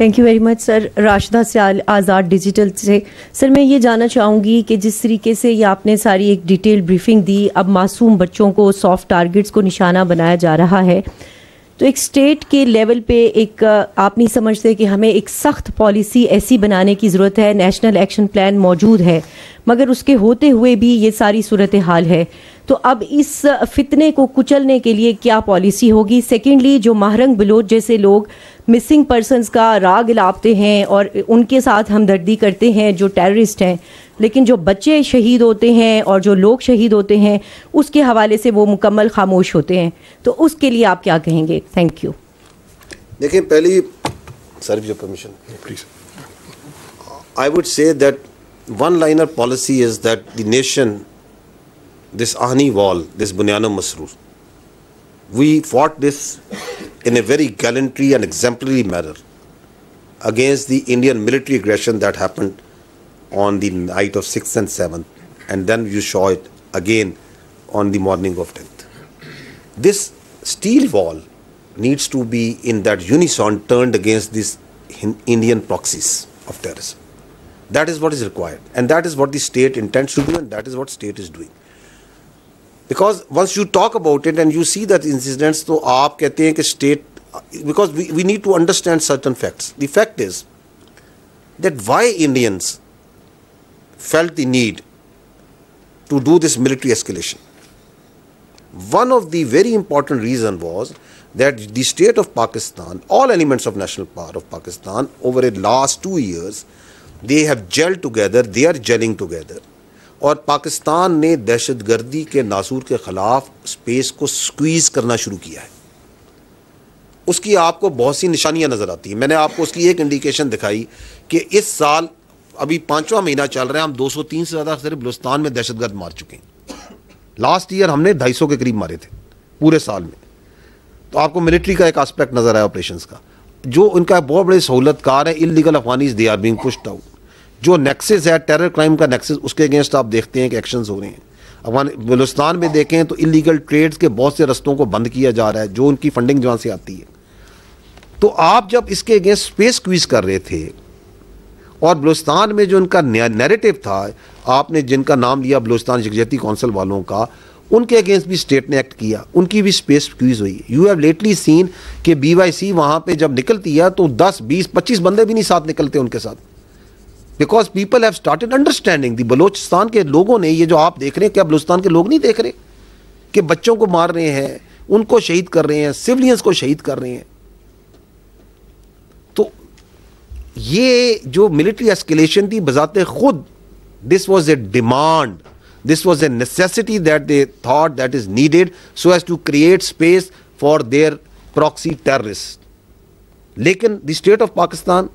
Thank you very much sir. Rashida Sial Azad digital سے. سر میں یہ جاننا چاہوں گی کہ جس طریقے سے یہ آپ نے ساری ایک ڈیٹیل بریفنگ دی, اب معصوم بچوں کو سافٹ ٹارگٹس کو نشانہ بنایا جا رہا ہے, تو ایک اسٹیٹ کے لیول پہ ایک آپ نہیں سمجھتے کہ ہمیں ایک سخت پالیسی ایسی بنانے کی ضرورت ہے؟ نیشنل ایکشن پلان موجود ہے مگر اس کے ہوتے ہوئے بھی یہ ساری صورتحال ہے, تو اب اس فتنے کو کچلنے کے لیے کیا پالیسی ہوگی؟ سیکنڈلی, جو ماہرنگ بلوچ جیسے لوگ مسنگ پرسنز کا راگ الاپتے ہیں اور ان کے ساتھ ہمدردی کرتے ہیں جو ٹیررسٹ ہیں, لیکن جو بچے شہید ہوتے ہیں اور جو لوگ شہید ہوتے ہیں اس کے حوالے سے وہ مکمل خاموش ہوتے ہیں, تو اس کے لیے آپ کیا کہیں گے؟ Thank you. دیکھیں, پہلی سر جو permission please, I would say that one liner policy is that the nation, this Ahni wall, this Bunyan Masroor, we fought this in a very gallantry and exemplary manner against the Indian military aggression that happened on the night of 6th and 7th, and then you saw it again on the morning of 10th. This steel wall needs to be in that unison turned against these Indian proxies of terrorism. That is what is required, and that is what the state intends to do, and that is what state is doing. Because once you talk about it and you see that incidents, تو آپ کہتے ہیں کہ state, because we need to understand certain facts. The fact is that why Indians felt the need to do this military escalation. One of the very important reason was that the state of Pakistan, all elements of national power of Pakistan over the last 2 years, they have gelled together, they are gelling together. اور پاکستان نے دہشت گردی کے ناسور کے خلاف space کو squeeze کرنا شروع کیا ہے. اس کی آپ کو بہت سی نشانیاں نظر آتی ہیں. میں نے آپ کو اس کی ایک انڈیکیشن دکھائی کہ اس سال ابھی 5واں مہینہ چل رہا ہے, ہم 203 سے زیادہ صرف بلوچستان میں دہشت گرد مار چکے ہیں. لاسٹ ایئر ہم نے 250 کے قریب مارے تھے پورے سال میں. تو آپ کو ملٹری کا ایک آسپیکٹ نظر آیا آپریشنس کا, جو ان کا بہت بڑے سہولت کار ہے. Illegal Afghanis they are being pushed out. جو نیکسس ہے ٹیرر کرائم کا نیکسس, اس کے اگینسٹ آپ دیکھتے ہیں کہ ایکشنز ہو رہے ہیں. بلوچستان میں دیکھیں تو انلیگل ٹریڈز کے بہت سے رستوں کو بند کیا جا رہا ہے, جو ان کی فنڈنگ جہاں سے آتی ہے. تو آپ جب اس کے اگینسٹ اسپیس کویز کر رہے تھے, اور بلوچستان میں جو ان کا نیریٹو تھا, آپ نے جن کا نام لیا بلوچستان یکجہتی کونسل والوں کا, ان کے اگینسٹ بھی اسٹیٹ نے ایکٹ کیا, ان کی بھی اسپیس کویز ہوئی. یو ہیو لیٹلی سین کہ BYC وہاں پہ جب نکلتی ہے تو 10, 20, 25 بندے بھی نہیں ساتھ نکلتے ان کے ساتھ. Because people have started understanding the. Balochistan کے لوگوں نے, یہ جو آپ دیکھ رہے ہیں, کیا بلوچستان کے لوگ نہیں دیکھ رہے کہ بچوں کو مار رہے ہیں, ان کو شہید کر رہے ہیں, سولینز کو شہید کر رہے ہیں. تو یہ جو ملٹری ایسکیلیشن تھی بذات خود, this was a demand, this was a necessity that they thought that is needed so as to create space for their proxy terrorist. لیکن the state of Pakistan,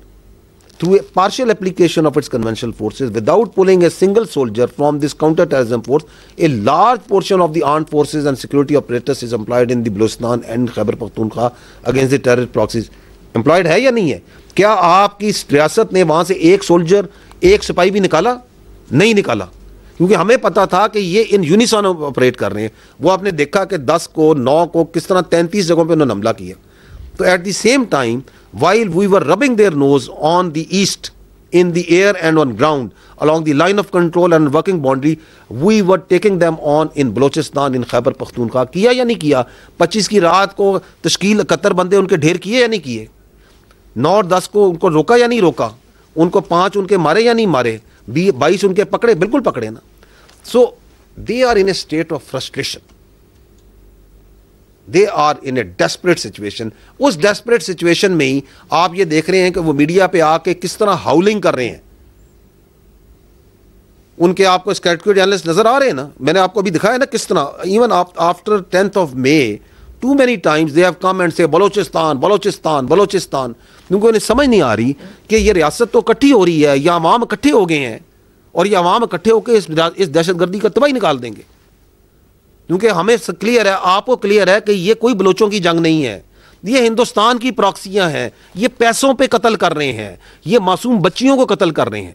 through a partial application of its conventional forces, without pulling a single soldier from this counter-terrorism force, a large portion of the armed forces and security apparatus is employed in the Balochistan and Khyber Pakhtunkhwa against the terrorist proxies. Employed ہے یا نہیں ہے؟ کیا آپ کی ریاست نے وہاں سے ایک سولجر, ایک سپاہی بھی نکالا؟ نہیں نکالا, کیونکہ ہمیں پتا تھا کہ یہ ان یونیسون آپریٹ کر رہے ہیں. وہ آپ نے دیکھا کہ 10 کو 9 کو کس طرح 33 جگہوں پہ انہوں نے حملہ کیا. تو at the same time, while we were rubbing their nose on the east, in the air and on ground, along the line of control and working boundary, we were taking them on in Balochistan, in Khyber Pakhtunkhwa. کیا یا نہیں کیا؟ 25 کی رات کو تشکیل 71 بندے ان کے ڈھیر کیے یا نہیں کیے؟ 9 اور 10 کو ان کو روکا یا نہیں روکا؟ ان کو 5 ان کے مارے یا نہیں مارے؟ 22 ان کے پکڑے؟ بالکل پکڑے نا. So they are in a state of frustration. They are in a desperate situation. Us desperate situation میں ہی آپ یہ دیکھ رہے ہیں کہ وہ میڈیا پہ آ کے کس طرح ہاؤلنگ کر رہے ہیں. ان کے آپ کو سیکورٹی اینالسٹ نظر آ رہے ہیں نا, میں نے آپ کو ابھی دکھایا نا کس طرح. Even after 10th of May, too many times they have come and say Balochistan Balochistan Balochistan, کیونکہ انہیں سمجھ نہیں آ رہی کہ یہ ریاست تو اکٹھی ہو رہی ہے, یہ عوام اکٹھے ہو گئے ہیں, اور یہ عوام اکٹھے ہو کے اس دہشت گردی کا تباہی نکال دیں گے. کیونکہ ہمیں کلیئر ہے, آپ کو کلیئر ہے کہ یہ کوئی بلوچوں کی جنگ نہیں ہے, یہ ہندوستان کی پراکسیاں ہیں, یہ پیسوں پہ قتل کر رہے ہیں, یہ معصوم بچیوں کو قتل کر رہے ہیں.